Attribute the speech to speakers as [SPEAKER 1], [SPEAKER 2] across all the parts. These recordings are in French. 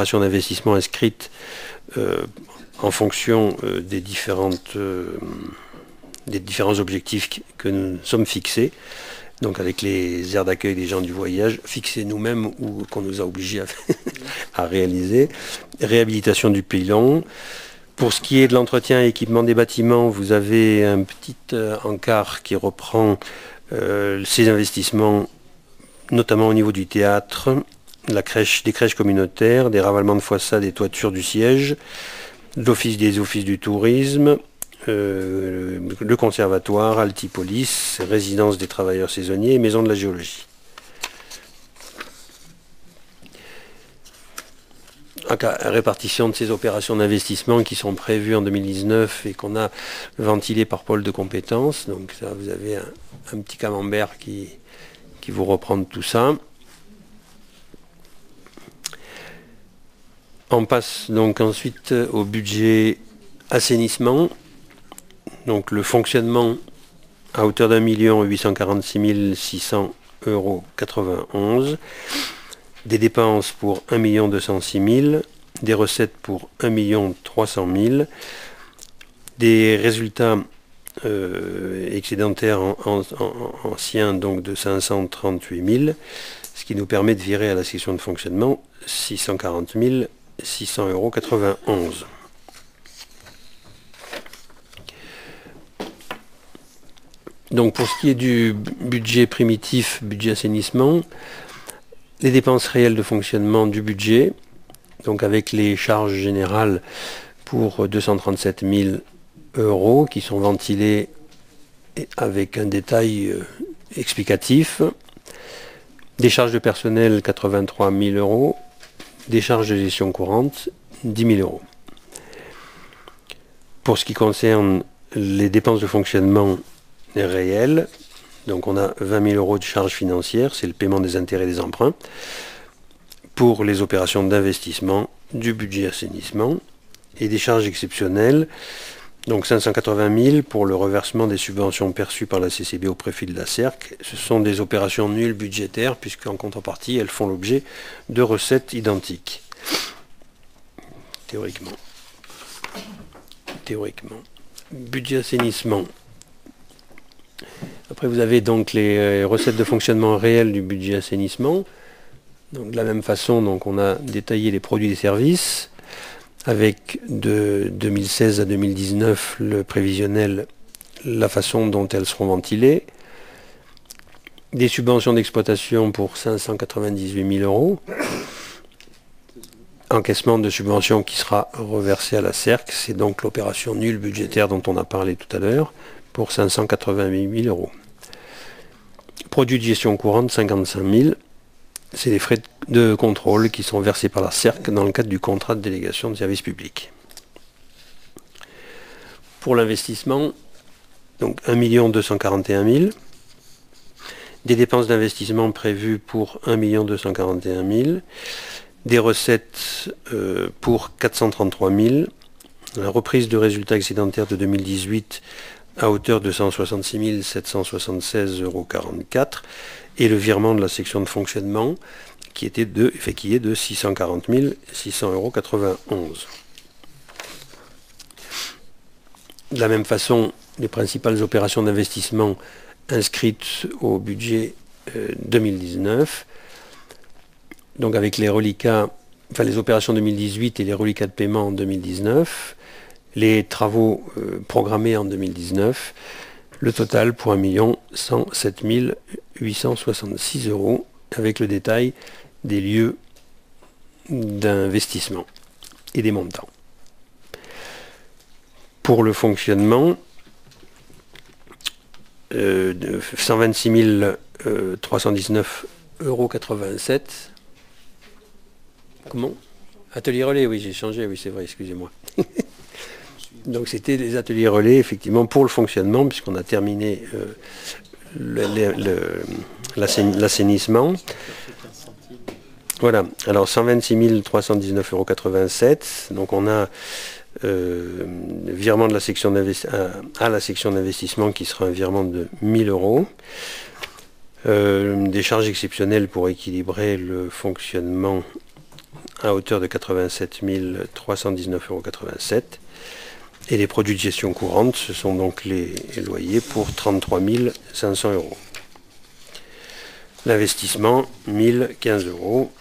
[SPEAKER 1] opérations d'investissement inscrites en fonction des différents objectifs que nous sommes fixés. Donc avec les aires d'accueil des gens du voyage, fixés nous-mêmes ou qu'on nous a obligés à réaliser. Réhabilitation du pilon. Pour ce qui est de l'entretien et équipement des bâtiments, vous avez un petit encart qui reprend ces investissements, notamment au niveau du théâtre, des crèches communautaires, des ravalements de façades et toitures du siège, des offices du tourisme, le conservatoire, Altipolis, résidence des travailleurs saisonniers et maison de la géologie. Répartition de ces opérations d'investissement qui sont prévues en 2019 et qu'on a ventilées par pôle de compétences. Donc ça, vous avez un petit camembert qui vous reprend tout ça. On passe donc ensuite au budget assainissement. Donc le fonctionnement à hauteur d'1 846 600,91 €. Des dépenses pour 1 206 000, des recettes pour 1 300 000, des résultats excédentaires anciens donc de 538 000, ce qui nous permet de virer à la section de fonctionnement 640 600,91 €. Donc pour ce qui est du budget primitif, budget assainissement, les dépenses réelles de fonctionnement du budget, donc avec les charges générales pour 237 000 € qui sont ventilées avec un détail explicatif, des charges de personnel 83 000 €, des charges de gestion courante 10 000 €. Pour ce qui concerne les dépenses de fonctionnement réelles, donc on a 20 000 € de charges financières, c'est le paiement des intérêts des emprunts, pour les opérations d'investissement du budget assainissement, et des charges exceptionnelles, donc 580 000 pour le reversement des subventions perçues par la CCB au préfet de la Sercq. Ce sont des opérations nulles budgétaires, puisqu'en contrepartie, elles font l'objet de recettes identiques. Théoriquement. Budget assainissement. Après, vous avez donc les recettes de fonctionnement réelles du budget assainissement. Donc, de la même façon, donc, on a détaillé les produits et services, avec de 2016 à 2019 le prévisionnel, la façon dont elles seront ventilées. Des subventions d'exploitation pour 598 000 €. Encaissement de subventions qui sera reversé à la Sercq. C'est donc l'opération nulle budgétaire dont on a parlé tout à l'heure, pour 588 000 €. Produits de gestion courante, 55 000. C'est les frais de contrôle qui sont versés par la Sercq dans le cadre du contrat de délégation de service public. Pour l'investissement, donc 1 241 000. Des dépenses d'investissement prévues pour 1 241 000. Des recettes pour 433 000. La reprise de résultats excédentaires de 2018 à hauteur de 166 776,44 € et le virement de la section de fonctionnement qui est de 640 600,91 €. De la même façon, les principales opérations d'investissement inscrites au budget 2019, donc avec les reliquats, enfin les opérations 2018 et les reliquats de paiement en 2019, les travaux programmés en 2019, le total pour 1 107 866 € avec le détail des lieux d'investissement et des montants. Pour le fonctionnement, 126 319,87 €. Comment? Atelier relais, oui, j'ai changé, oui, c'est vrai, excusez-moi. Donc c'était des ateliers relais, effectivement, pour le fonctionnement, puisqu'on a terminé l'assainissement. Voilà, alors 126 319,87 €. Donc on a virement de la section à la section d'investissement qui sera un virement de 1 000 €. Des charges exceptionnelles pour équilibrer le fonctionnement à hauteur de 87 319,87 €. Et les produits de gestion courante, ce sont donc les loyers pour 33 500 €. L'investissement, 1015 €,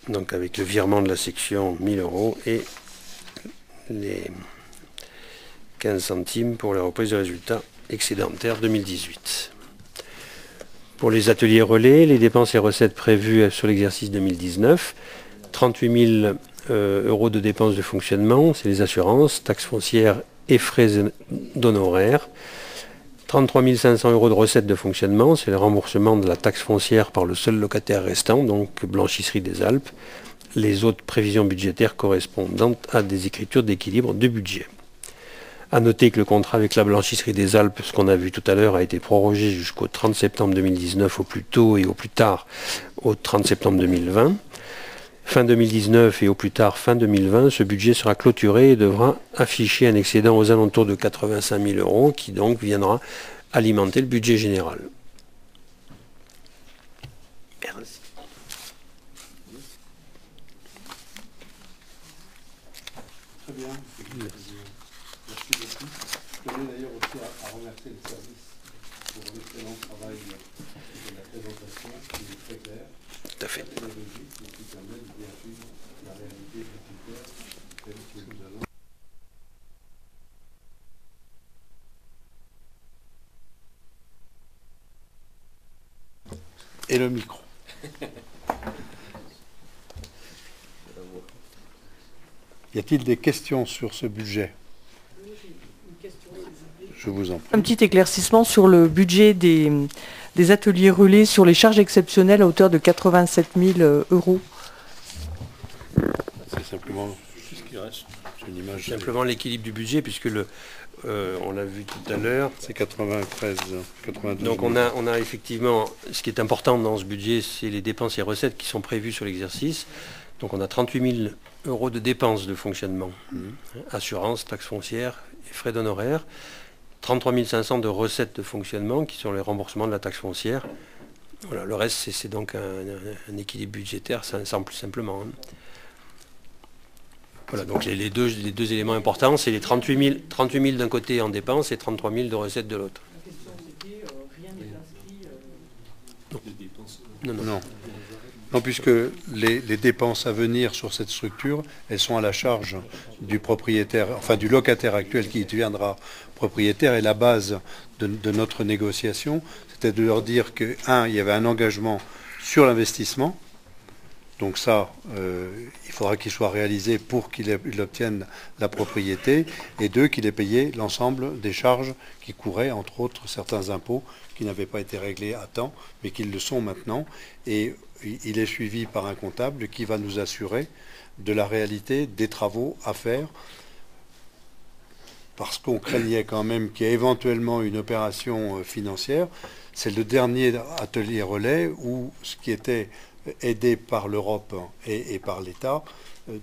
[SPEAKER 1] donc avec le virement de la section 1000 € et les 15 centimes pour la reprise de résultats excédentaires 2018. Pour les ateliers relais, les dépenses et recettes prévues sur l'exercice 2019, 38 000 € de dépenses de fonctionnement, c'est les assurances, taxes foncières et frais d'honoraires. 33 500 € de recettes de fonctionnement, c'est le remboursement de la taxe foncière par le seul locataire restant, donc Blanchisserie des Alpes. Les autres prévisions budgétaires correspondant à des écritures d'équilibre du budget. A noter que le contrat avec la Blanchisserie des Alpes, ce qu'on a vu tout à l'heure, a été prorogé jusqu'au 30 septembre 2019 au plus tôt et au plus tard au 30 septembre 2020. Fin 2019 et au plus tard fin 2020, ce budget sera clôturé et devra afficher un excédent aux alentours de 85 000 € qui donc viendra alimenter le budget général. Merci.
[SPEAKER 2] Très bien. Merci beaucoup. Je tenais d'ailleurs aussi à remercier les services pour l'excellent travail de la présentation qui est très claire.
[SPEAKER 1] Tout à fait.
[SPEAKER 2] Pédagogique, qui permet de bien suivre la réalité budgétaire telle que nous allons. Et le micro. Y a-t-il des questions sur ce budget? Je vous en prie.
[SPEAKER 3] Un petit éclaircissement sur le budget des ateliers relais sur les charges exceptionnelles à hauteur de 87 000 €.
[SPEAKER 2] C'est simplement ce qui reste. C'est une image.
[SPEAKER 1] Simplement l'équilibre du budget, puisque on l'a vu tout à l'heure.
[SPEAKER 2] C'est 93, 92.
[SPEAKER 1] Donc on a effectivement, ce qui est important dans ce budget, c'est les dépenses et recettes qui sont prévues sur l'exercice. Donc on a 38 000 € de dépenses de fonctionnement, assurance, taxes foncières et frais d'honoraires. 33 500 € de recettes de fonctionnement qui sont les remboursements de la taxe foncière. Voilà, le reste, c'est donc un équilibre budgétaire, ça semble plus simplement. Voilà, donc les deux éléments importants, c'est les 38 000 d'un côté en dépenses et 33 000 de recettes de l'autre.
[SPEAKER 3] La question c'était, rien n'est inscrit.
[SPEAKER 2] Non. Non, puisque les dépenses à venir sur cette structure, elles sont à la charge du propriétaire, enfin du locataire actuel qui deviendra propriétaire. Et la base de notre négociation, c'était de leur dire que, il y avait un engagement sur l'investissement. Donc ça, il faudra qu'il soit réalisé pour qu'il obtienne la propriété. Et deux, qu'il ait payé l'ensemble des charges qui couraient, entre autres certains impôts qui n'avaient pas été réglés à temps, mais qui le sont maintenant. Et il est suivi par un comptable qui va nous assurer de la réalité des travaux à faire, parce qu'on craignait quand même qu'il y ait éventuellement une opération financière. C'est le dernier atelier relais où ce qui était aidé par l'Europe et par l'État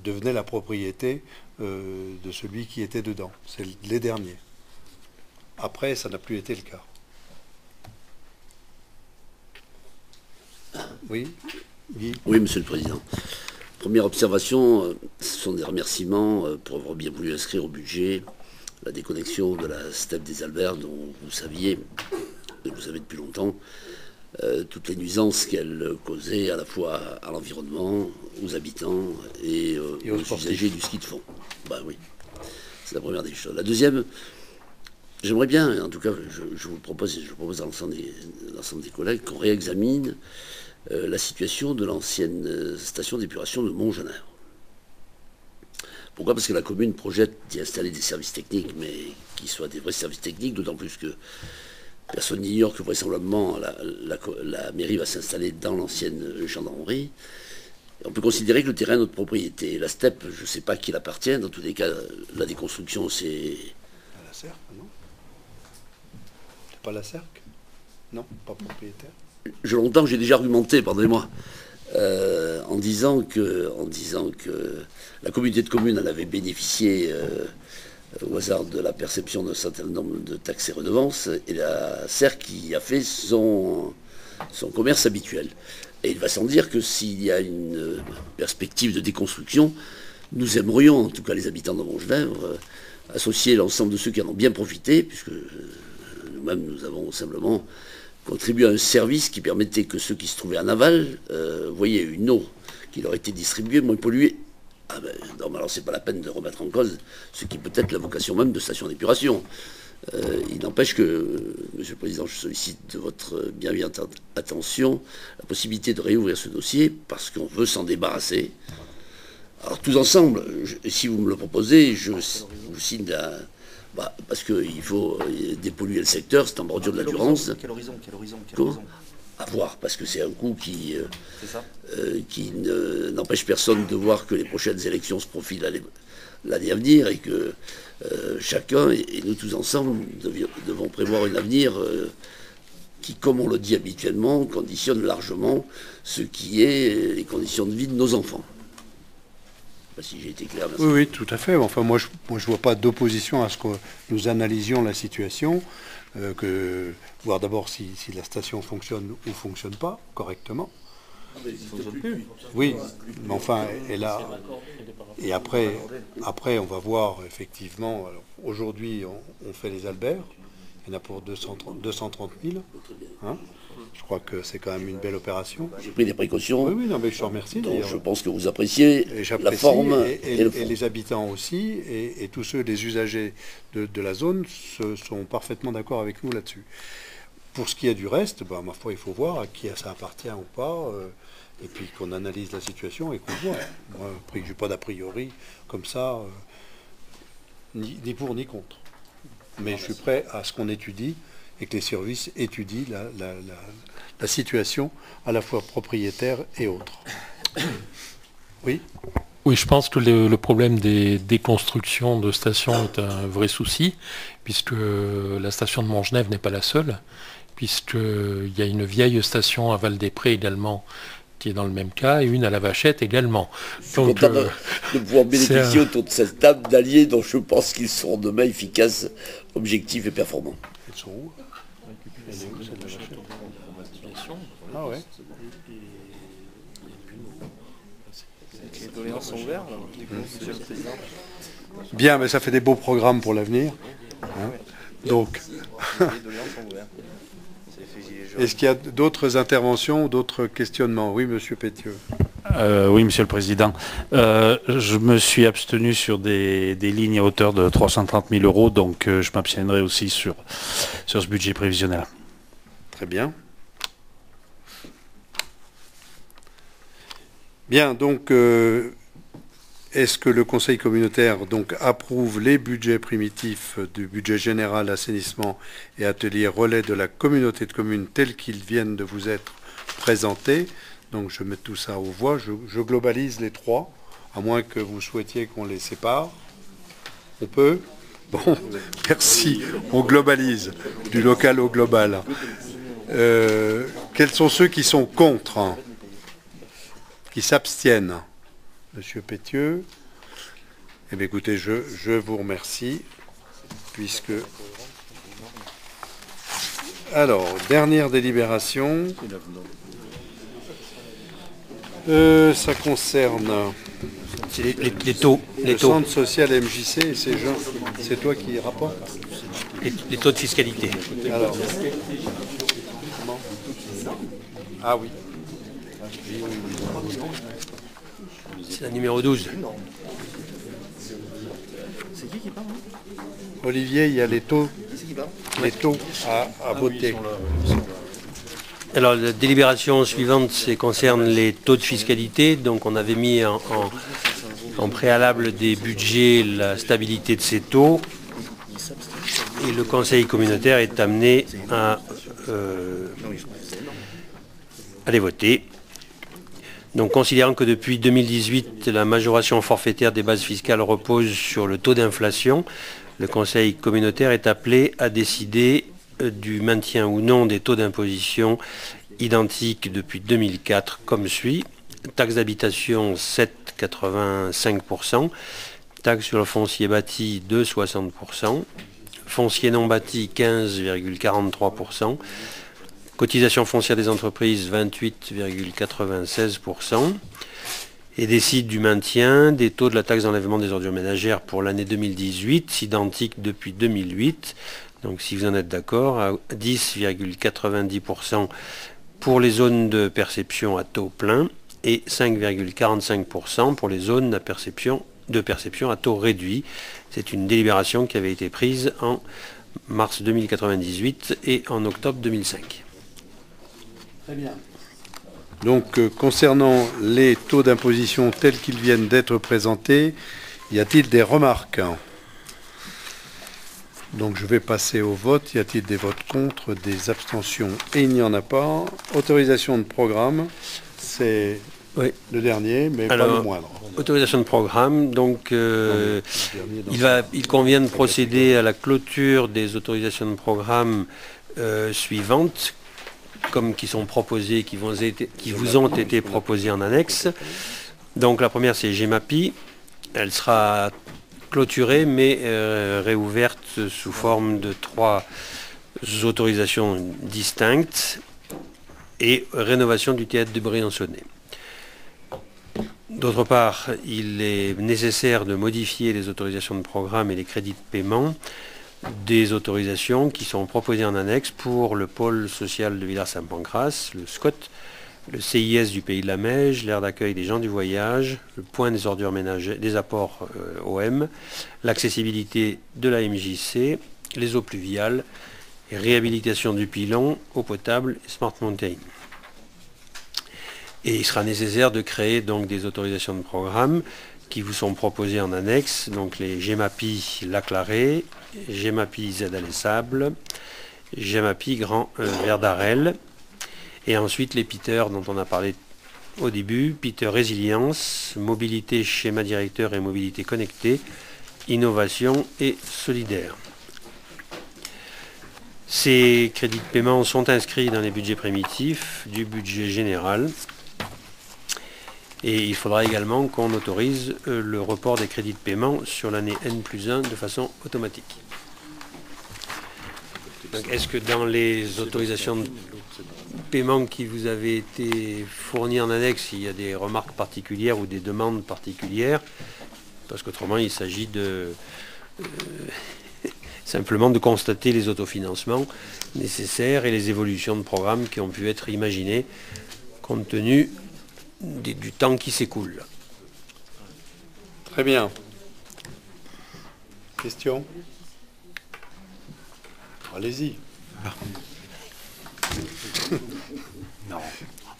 [SPEAKER 2] devenait la propriété de celui qui était dedans. C'est les derniers. Après, ça n'a plus été le cas. Oui, Guy.
[SPEAKER 4] Oui, Monsieur le Président. Première observation, ce sont des remerciements pour avoir bien voulu inscrire au budget la déconnexion de la steppe des Alberts, dont vous saviez, et vous savez depuis longtemps, toutes les nuisances qu'elle causait à la fois à l'environnement, aux habitants et aux usagers du ski de fond. Ben oui, c'est la première des choses. La deuxième, j'aimerais bien, en tout cas, je vous propose, je propose à l'ensemble des collègues qu'on réexamine la situation de l'ancienne station d'épuration de Montgenèvre. Pourquoi? Parce que la commune projette d'y installer des services techniques, mais qui soient des vrais services techniques, d'autant plus que personne n'ignore que vraisemblablement la mairie va s'installer dans l'ancienne gendarmerie. Et on peut considérer que le terrain est notre propriété. La steppe, je ne sais pas qui l'appartient. Dans tous les cas, la déconstruction, c'est...
[SPEAKER 2] À la Cercle, non? C'est pas la Cercle? Non, pas propriétaire.
[SPEAKER 4] Je l'entends, j'ai déjà argumenté, pardonnez-moi, en disant que la communauté de communes en avait bénéficié au hasard de la perception d'un certain nombre de taxes et redevances, et la CERC qui a fait son commerce habituel. Et il va sans dire que s'il y a une perspective de déconstruction, nous aimerions, en tout cas les habitants de Montgenèvre, associer l'ensemble de ceux qui en ont bien profité, puisque nous-mêmes nous avons simplement contribué à un service qui permettait que ceux qui se trouvaient en aval voyaient une eau qui leur était distribuée moins polluée. Ah ben, non, mais alors c'est pas la peine de remettre en cause ce qui peut être la vocation même de station d'épuration. Il n'empêche que, Monsieur le Président, je sollicite de votre bienveillante attention la possibilité de réouvrir ce dossier parce qu'on veut s'en débarrasser. Alors tous ensemble, si vous me le proposez, je vous signe parce qu'il faut dépolluer le secteur, c'est en bordure de la Durance.
[SPEAKER 5] Quel horizon
[SPEAKER 4] À voir, parce que c'est un coup qui n'empêche personne de voir que les prochaines élections se profilent l'année à venir et que chacun, et nous tous ensemble, devons prévoir un avenir qui, comme on le dit habituellement, conditionne largement ce qui est les conditions de vie de nos enfants. Je ne sais pas si j'ai été clair.
[SPEAKER 2] Oui, oui, tout à fait. Enfin, moi, je vois pas d'opposition à ce que nous analysions la situation, voir d'abord si la station fonctionne ou ne fonctionne pas correctement. Oui, mais enfin, et après, on va voir effectivement. Aujourd'hui, on fait les Alberts. Il y en a pour 230 000. Hein, je crois que c'est quand même une belle opération.
[SPEAKER 4] J'ai pris des précautions.
[SPEAKER 2] Oui, non, mais je te remercie.
[SPEAKER 4] Donc je pense que vous appréciez la forme
[SPEAKER 2] et le fond. Et les habitants aussi, et tous ceux, les usagers de la zone, sont parfaitement d'accord avec nous là-dessus. Pour ce qui est du reste, ma foi, il faut voir à qui ça appartient ou pas, et puis qu'on analyse la situation et qu'on voit. Moi, je n'ai pas d'a priori comme ça, ni pour ni contre. Mais je suis prêt à ce qu'on étudie et que les services étudient la situation à la fois propriétaire et autre. Oui.
[SPEAKER 6] Oui, je pense que le problème des déconstructions de stations est un vrai souci, puisque la station de Montgenèvre n'est pas la seule, puisqu'il y a une vieille station à Val-des-Prés également, qui est dans le même cas, et une à la Vachette également.
[SPEAKER 4] Je suis content de pouvoir bénéficier autour de cette table d'alliés dont je pense qu'ils seront demain efficaces, objectifs et performants.
[SPEAKER 2] Ils sont où? Ah ouais.
[SPEAKER 5] Les doléances sont ouvertes, Monsieur le Président.
[SPEAKER 2] Bien, mais ça fait des beaux programmes pour l'avenir. Hein, donc,
[SPEAKER 5] Les doléances sont ouvertes.
[SPEAKER 2] est-ce qu'il y a d'autres interventions, d'autres questionnements? Oui, Monsieur Pétieux.
[SPEAKER 7] Oui, Monsieur le Président. Je me suis abstenu sur des lignes à hauteur de 330 000 euros, donc je m'abstiendrai aussi sur ce budget prévisionnel.
[SPEAKER 2] Très bien. Bien, donc, est-ce que le Conseil communautaire donc, approuve les budgets primitifs du budget général assainissement et atelier relais de la communauté de communes tels qu'ils viennent de vous être présentés? Donc je mets tout ça aux voix, je globalise les trois, à moins que vous souhaitiez qu'on les sépare. On peut? Bon, merci, on globalise, du local au global. Quels sont ceux qui sont contre, qui s'abstiennent? Monsieur Pétieux. Eh bien écoutez, je vous remercie, puisque... Alors, dernière délibération. Ça concerne
[SPEAKER 1] Les taux.
[SPEAKER 2] le centre social MJC et ces gens. C'est toi qui rapporte?
[SPEAKER 1] Les taux de fiscalité.
[SPEAKER 2] Alors. Ah oui.
[SPEAKER 1] C'est la numéro 12.
[SPEAKER 5] C'est qui parle?
[SPEAKER 2] Olivier, il y a les taux à voter.
[SPEAKER 1] Alors la délibération suivante concerne les taux de fiscalité. Donc on avait mis en préalable des budgets la stabilité de ces taux. Et le Conseil communautaire est amené à les voter. Donc considérant que depuis 2018, la majoration forfaitaire des bases fiscales repose sur le taux d'inflation, le Conseil communautaire est appelé à décider du maintien ou non des taux d'imposition identiques depuis 2004 comme suit. Taxe d'habitation 7,85%, taxe sur le foncier bâti 2,60%, foncier non bâti 15,43%, Cotisation foncière des entreprises, 28,96%. Et décide du maintien des taux de la taxe d'enlèvement des ordures ménagères pour l'année 2018, identique depuis 2008. Donc si vous en êtes d'accord, à 10,90% pour les zones de perception à taux plein et 5,45% pour les zones de perception à taux réduit. C'est une délibération qui avait été prise en mars 2098 et en octobre 2005.
[SPEAKER 2] Très bien. Donc, concernant les taux d'imposition tels qu'ils viennent d'être présentés, y a-t-il des remarques? Donc, je vais passer au vote. Y a-t-il des votes contre, des abstentions? Et il n'y en a pas. Autorisation de programme, c'est
[SPEAKER 1] Oui.
[SPEAKER 2] le dernier, mais
[SPEAKER 1] Alors,
[SPEAKER 2] pas le moindre.
[SPEAKER 1] Autorisation de programme, donc il convient de procéder à la clôture des autorisations de programme suivantes, comme qui sont proposées, qui vous ont été proposées en annexe. Donc la première c'est GEMAPI, elle sera clôturée mais réouverte sous forme de 3 autorisations distinctes et rénovation du théâtre de Briançonnet. D'autre part, il est nécessaire de modifier les autorisations de programme et les crédits de paiement des autorisations qui sont proposées en annexe pour le pôle social de Villars-Saint-Pancras, le SCOT, le CIS du Pays de la Meige, l'aire d'accueil des gens du voyage, le point des ordures ménagères, des apports OM, l'accessibilité de la MJC, les eaux pluviales, et réhabilitation du pilon, eau potable et Smart Mountain. Et il sera nécessaire de créer donc des autorisations de programme qui vous sont proposées en annexe, donc les GEMAPI Lac Larré, GEMAPI ZAD les Sables, GEMAPI Grand Vert d'Arel, et ensuite les PITER dont on a parlé au début, PITER Résilience, Mobilité Schéma Directeur et Mobilité Connectée, Innovation et Solidaire. Ces crédits de paiement sont inscrits dans les budgets primitifs du budget général. Et il faudra également qu'on autorise le report des crédits de paiement sur l'année N+1 de façon automatique. Est-ce que dans les autorisations de paiement qui vous avaient été fournies en annexe, il y a des remarques particulières ou des demandes particulières? Parce qu'autrement, il s'agit de simplement de constater les autofinancements nécessaires et les évolutions de programmes qui ont pu être imaginées compte tenu du temps qui s'écoule.
[SPEAKER 2] Très bien. Question? Allez-y.
[SPEAKER 8] Non.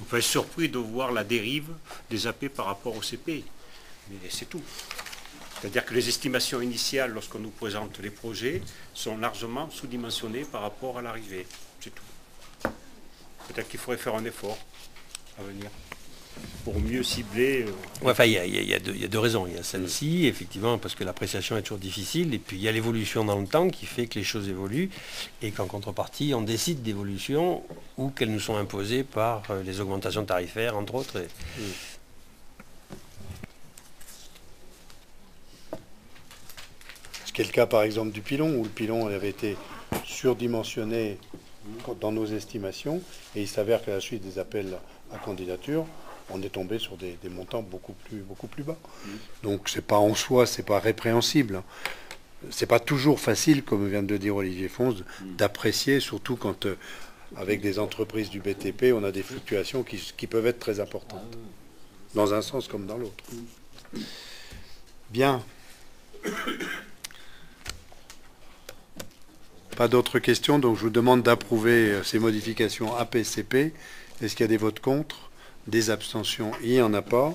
[SPEAKER 8] On peut être surpris de voir la dérive des AP par rapport au CP. Mais c'est tout. C'est-à-dire que les estimations initiales, lorsqu'on nous présente les projets, sont largement sous-dimensionnées par rapport à l'arrivée. C'est tout. Peut-être qu'il faudrait faire un effort à venir pour mieux cibler.
[SPEAKER 1] Ouais, enfin, il y a deux raisons. Il y a celle-ci, effectivement, parce que l'appréciation est toujours difficile, et puis il y a l'évolution dans le temps qui fait que les choses évoluent, et qu'en contrepartie, on décide d'évolution ou qu'elles nous sont imposées par les augmentations tarifaires, entre autres.
[SPEAKER 2] Ce qui est le cas, par exemple, du pilon, où le pilon avait été surdimensionné dans nos estimations, et il s'avère qu'à la suite des appels à candidature, on est tombé sur des montants beaucoup plus bas. Donc c'est pas en soi, c'est pas répréhensible. C'est pas toujours facile, comme vient de le dire Olivier Fons, d'apprécier, surtout quand avec des entreprises du BTP, on a des fluctuations qui peuvent être très importantes, dans un sens comme dans l'autre. Bien. Pas d'autres questions, donc je vous demande d'approuver ces modifications APCP. Est-ce qu'il y a des votes contre? Des abstentions? Il n'y en a pas.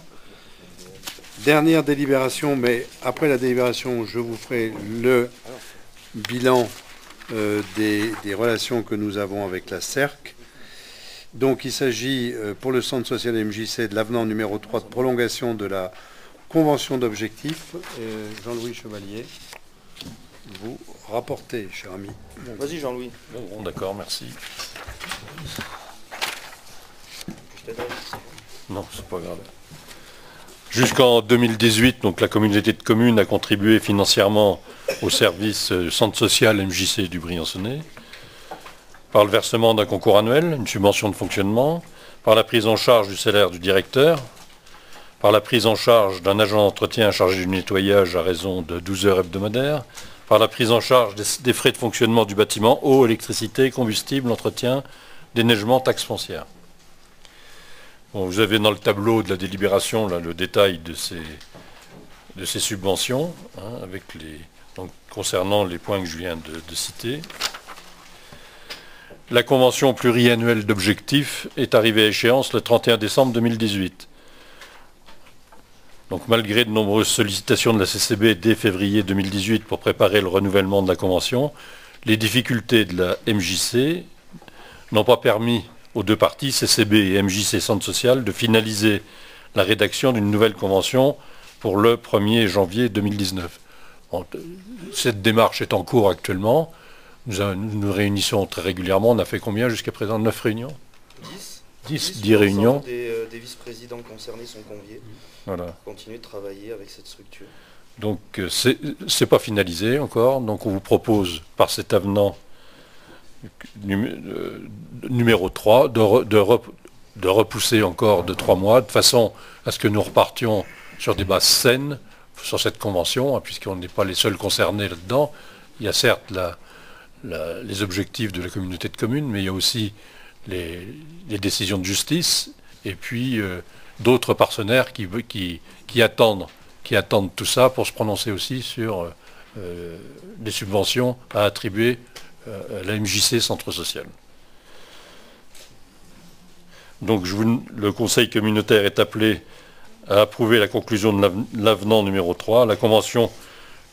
[SPEAKER 2] Dernière délibération, mais après la délibération, je vous ferai le bilan des relations que nous avons avec la CERC. Donc il s'agit pour le Centre social MJC de l'avenant numéro 3 de prolongation de la convention d'objectifs. Jean-Louis Chevalier, vous rapportez, cher ami.
[SPEAKER 5] Vas-y Jean-Louis.
[SPEAKER 6] Bon, d'accord, merci. Non, c'est pas grave. Jusqu'en 2018, donc la communauté de communes a contribué financièrement au service centre social MJC du Briançonnet.
[SPEAKER 9] par le versement d'un concours annuel, une subvention de fonctionnement, par la prise en charge du salaire du directeur, par la prise en charge d'un agent d'entretien chargé du nettoyage à raison de 12 heures hebdomadaires, par la prise en charge des frais de fonctionnement du bâtiment, eau, électricité, combustible, entretien, déneigement, taxes foncières. Bon, vous avez dans le tableau de la délibération là, le détail de ces subventions, hein, avec donc, concernant les points que je viens de citer. La convention pluriannuelle d'objectifs est arrivée à échéance le 31 décembre 2018. Donc malgré de nombreuses sollicitations de la CCB dès février 2018 pour préparer le renouvellement de la convention, les difficultés de la MJC n'ont pas permis aux deux parties, CCB et MJC Centre Social, de finaliser la rédaction d'une nouvelle convention pour le 1er janvier 2019. Bon, cette démarche est en cours actuellement. Nous nous réunissons très régulièrement. On a fait combien jusqu'à présent? 9 réunions? 10 réunions.
[SPEAKER 5] Des vice-présidents concernés sont conviés.
[SPEAKER 9] Voilà.
[SPEAKER 5] Pour continuer de travailler avec cette structure.
[SPEAKER 9] Donc c'est pas finalisé encore. Donc on vous propose par cet avenant numéro 3 de repousser encore de 3 mois de façon à ce que nous repartions sur des bases saines sur cette convention, hein, puisqu'on n'est pas les seuls concernés là-dedans. Il y a certes les objectifs de la communauté de communes, mais il y a aussi les décisions de justice et puis d'autres partenaires qui attendent tout ça pour se prononcer aussi sur les subventions à attribuer à la MJC Centre Social. Donc le Conseil communautaire est appelé à approuver la conclusion de l'avenant numéro 3, la convention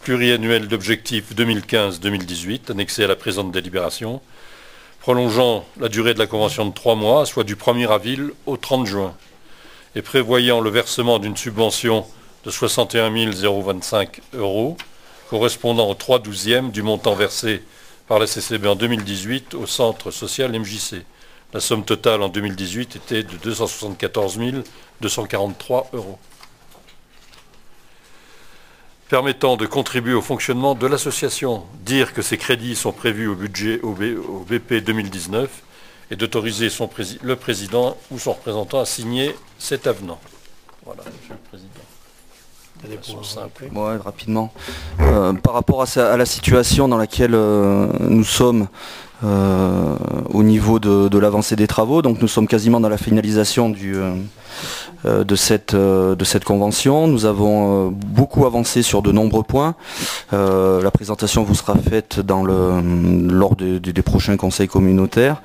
[SPEAKER 9] pluriannuelle d'objectifs 2015-2018, annexée à la présente délibération, prolongeant la durée de la convention de 3 mois, soit du 1er avril au 30 juin, et prévoyant le versement d'une subvention de 61 025 €, correspondant au 3/12e du montant versé par la CCB en 2018 au Centre Social MJC. La somme totale en 2018 était de 274 243 €. Permettant de contribuer au fonctionnement de l'association, dire que ces crédits sont prévus au budget au BP 2019 et d'autoriser le président ou son représentant à signer cet avenant. Voilà, Monsieur le Président.
[SPEAKER 5] Ouais, rapidement. Par rapport à la situation dans laquelle nous sommes au niveau de l'avancée des travaux, donc nous sommes quasiment dans la finalisation de cette convention. Nous avons beaucoup avancé sur de nombreux points. La présentation vous sera faite lors des prochains conseils communautaires.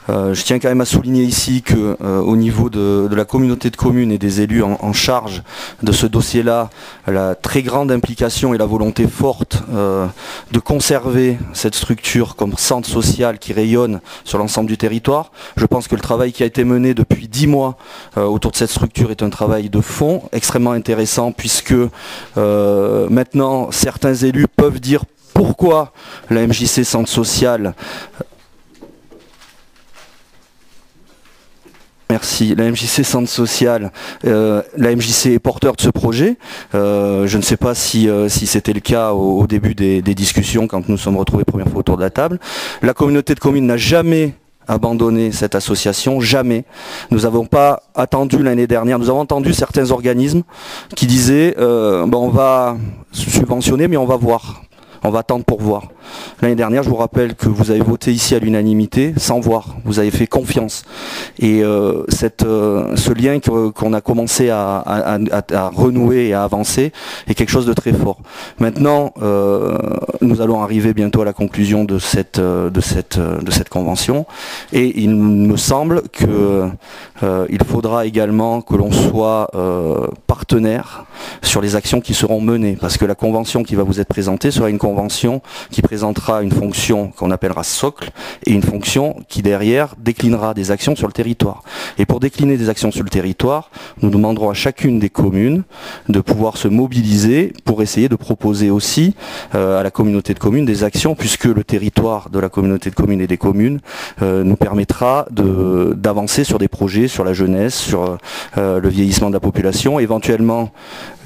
[SPEAKER 5] Je tiens quand même à souligner ici que au niveau de la communauté de communes et des élus en charge de ce dossier-là, la très grande implication et la volonté forte de conserver cette structure comme centre social qui rayonne sur l'ensemble du territoire. Je pense que le travail qui a été mené depuis 10 mois autour de cette structure est un travail de fond extrêmement intéressant, puisque maintenant certains élus peuvent dire pourquoi la MJC Centre Social Merci. La MJC Centre Social, la MJC est porteur de ce projet. Je ne sais pas si c'était le cas au début des discussions quand nous sommes retrouvés première fois autour de la table. La communauté de communes n'a jamais abandonné cette association, jamais. Nous n'avons pas attendu l'année dernière, nous avons entendu certains organismes qui disaient on va subventionner mais on va voir. On va attendre pour voir. L'année dernière, je vous rappelle que vous avez voté ici à l'unanimité sans voir. Vous avez fait confiance. Et ce lien qu'on a commencé à renouer et à avancer est quelque chose de très fort. Maintenant, nous allons arriver bientôt à la conclusion de cette convention. Et il me semble que il faudra également que l'on soit partenaire sur les actions qui seront menées. Parce que la convention qui va vous être présentée sera une convention qui présentera une fonction qu'on appellera socle et une fonction qui derrière déclinera des actions sur le territoire. Et pour décliner des actions sur le territoire, nous demanderons à chacune des communes de pouvoir se mobiliser pour essayer de proposer aussi à la communauté de communes des actions, puisque le territoire de la communauté de communes et des communes nous permettra d'avancer sur des projets, sur la jeunesse, sur le vieillissement de la population, éventuellement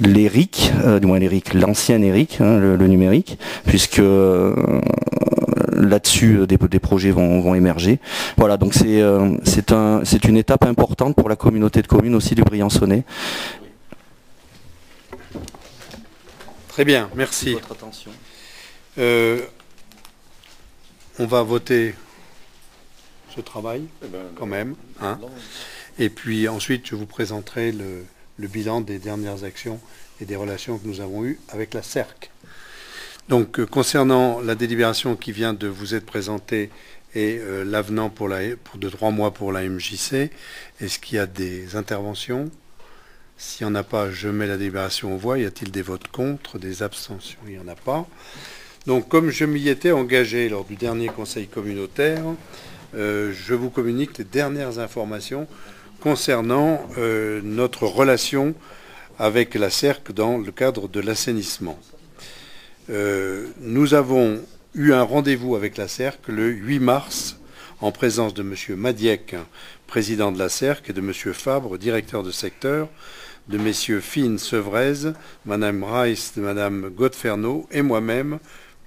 [SPEAKER 5] l'ERIC, du moins l'ERIC, l'ancien ERIC, le numérique, puisque là-dessus, des projets vont émerger. Voilà, donc c'est une étape importante pour la communauté de communes aussi du Briançonnais.
[SPEAKER 2] Très bien, merci.
[SPEAKER 5] Votre attention.
[SPEAKER 2] On va voter ce travail, quand même. Hein. Et puis ensuite, je vous présenterai le bilan des dernières actions et des relations que nous avons eues avec la CERC. Donc, concernant la délibération qui vient de vous être présentée et l'avenant de 3 mois pour la MJC, est-ce qu'il y a des interventions? S'il n'y en a pas, je mets la délibération aux voix. Y a-t-il des votes contre, des abstentions? Il n'y en a pas. Donc, comme je m'y étais engagé lors du dernier conseil communautaire, je vous communique les dernières informations concernant notre relation avec la CERC dans le cadre de l'assainissement. Nous avons eu un rendez-vous avec la CERC le 8 mars en présence de M. Madiec, président de la CERC, et de M. Fabre, directeur de secteur, de M. Finn Sevrez, Mme Rice, de Mme Godferno et moi-même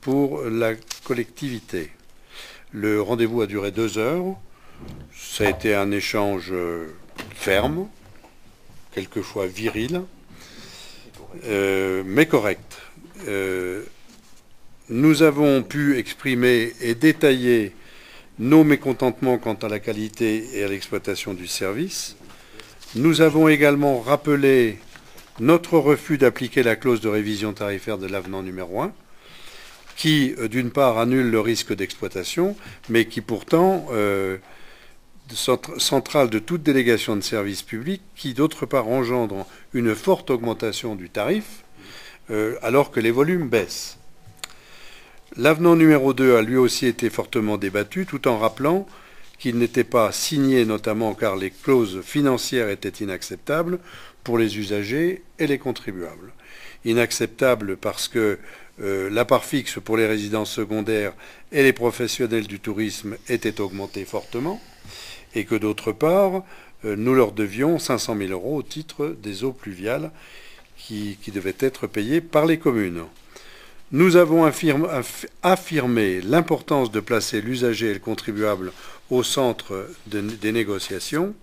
[SPEAKER 2] pour la collectivité. Le rendez-vous a duré 2 heures. Ça a été un échange ferme, quelquefois viril, mais correct. Nous avons pu exprimer et détailler nos mécontentements quant à la qualité et à l'exploitation du service. Nous avons également rappelé notre refus d'appliquer la clause de révision tarifaire de l'avenant numéro 1, qui, d'une part, annule le risque d'exploitation, mais qui pourtant centrale de toute délégation de service public, qui, d'autre part, engendre une forte augmentation du tarif, alors que les volumes baissent. L'avenant numéro 2 a lui aussi été fortement débattu, tout en rappelant qu'il n'était pas signé, notamment car les clauses financières étaient inacceptables pour les usagers et les contribuables. Inacceptables parce que la part fixe pour les résidences secondaires et les professionnels du tourisme était augmentée fortement, et que d'autre part, nous leur devions 500 000 € au titre des eaux pluviales qui devaient être payées par les communes. Nous avons affirmé l'importance de placer l'usager et le contribuable au centre des négociations,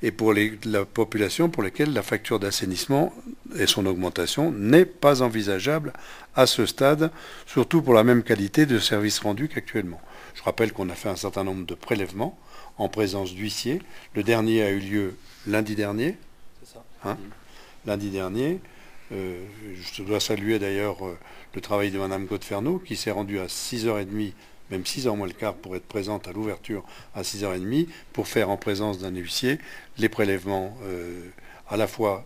[SPEAKER 2] et pour la population pour laquelle la facture d'assainissement et son augmentation n'est pas envisageable à ce stade, surtout pour la même qualité de service rendu qu'actuellement. Je rappelle qu'on a fait un certain nombre de prélèvements en présence d'huissiers. Le dernier a eu lieu lundi dernier. C'est ça. Hein, lundi dernier. Je dois saluer d'ailleurs le travail de Mme Godferno qui s'est rendue à 6h30, même 6h moins le quart, pour être présente à l'ouverture à 6h30, pour faire en présence d'un huissier les prélèvements à la fois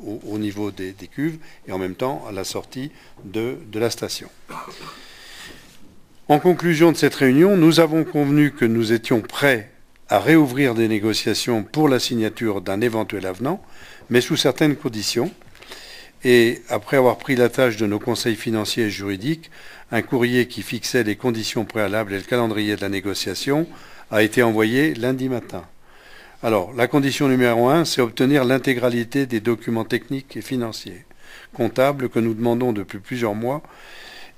[SPEAKER 2] au niveau des cuves et en même temps à la sortie de la station. En conclusion de cette réunion, nous avons convenu que nous étions prêts à réouvrir des négociations pour la signature d'un éventuel avenant, mais sous certaines conditions. Et après avoir pris la tâche de nos conseils financiers et juridiques, un courrier qui fixait les conditions préalables et le calendrier de la négociation a été envoyé lundi matin. Alors, la condition numéro 1, c'est obtenir l'intégralité des documents techniques et financiers, comptables que nous demandons depuis plusieurs mois,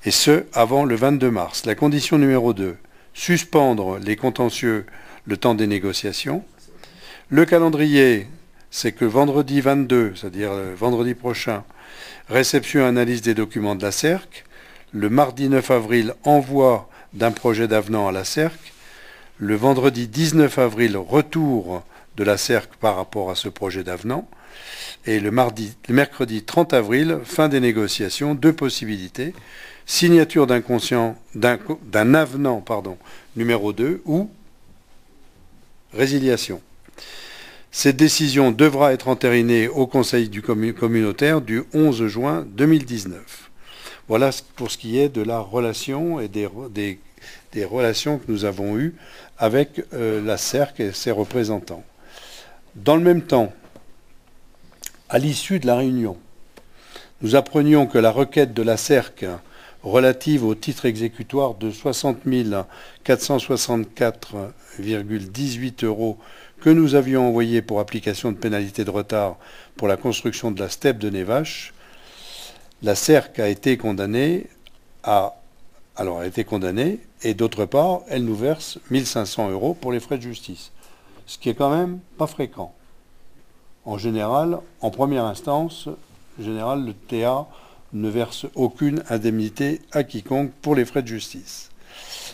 [SPEAKER 2] et ce, avant le 22 mars. La condition numéro 2, suspendre les contentieux le temps des négociations. Le calendrier, c'est que vendredi 22, c'est-à-dire vendredi prochain, réception et analyse des documents de la CERC. Le mardi 9 avril, envoi d'un projet d'avenant à la CERC. Le vendredi 19 avril, retour de la CERC par rapport à ce projet d'avenant. Et le mercredi 30 avril, fin des négociations, 2 possibilités. Signature d'un avenant numéro 2 ou résiliation. Cette décision devra être entérinée au Conseil du communautaire du 11 juin 2019. Voilà pour ce qui est de la relation et des relations que nous avons eues avec la CERC et ses représentants. Dans le même temps, à l'issue de la réunion, nous apprenions que la requête de la CERC relative au titre exécutoire de 60 464,18 € que nous avions envoyé pour application de pénalité de retard pour la construction de la steppe de Névache, la CERC a été condamnée à Alors elle a été condamnée, et d'autre part, elle nous verse 1 500 € pour les frais de justice. Ce qui est quand même pas fréquent. En général, en première instance, le TA ne verse aucune indemnité à quiconque pour les frais de justice.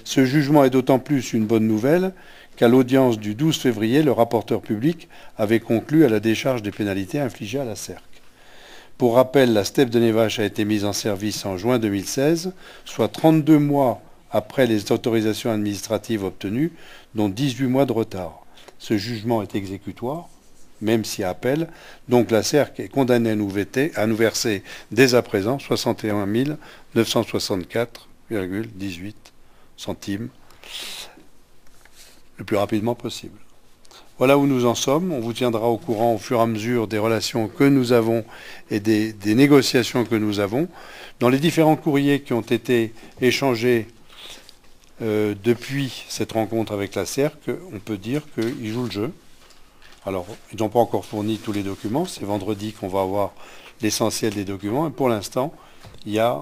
[SPEAKER 2] Ce jugement est d'autant plus une bonne nouvelle qu'à l'audience du 12 février, le rapporteur public avait conclu à la décharge des pénalités infligées à la CERC. Pour rappel, la STEP de Névache a été mise en service en juin 2016, soit 32 mois après les autorisations administratives obtenues, dont 18 mois de retard. Ce jugement est exécutoire, même si à appel, donc la CERC est condamnée à nous verser dès à présent 61 964,18 centimes le plus rapidement possible. Voilà où nous en sommes. On vous tiendra au courant au fur et à mesure des relations que nous avons et des négociations que nous avons. Dans les différents courriers qui ont été échangés depuis cette rencontre avec la CERC, on peut dire qu'ils jouent le jeu. Alors, ils n'ont pas encore fourni tous les documents. C'est vendredi qu'on va avoir l'essentiel des documents. Et pour l'instant, il y a,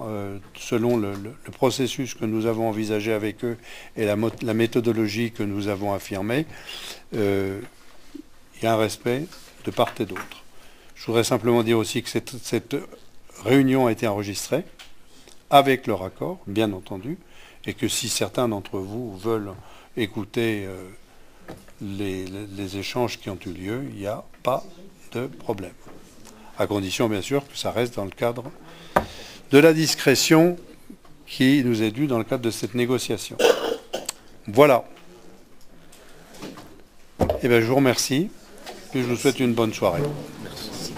[SPEAKER 2] selon le processus que nous avons envisagé avec eux et la méthodologie que nous avons affirmée, il y a un respect de part et d'autre. Je voudrais simplement dire aussi que cette réunion a été enregistrée avec leur accord, bien entendu, et que si certains d'entre vous veulent écouter les échanges qui ont eu lieu, il n'y a pas de problème. À condition, bien sûr, que ça reste dans le cadre de la discrétion qui nous est due dans le cadre de cette négociation. Voilà. Eh bien, je vous remercie et je vous souhaite une bonne soirée. Merci.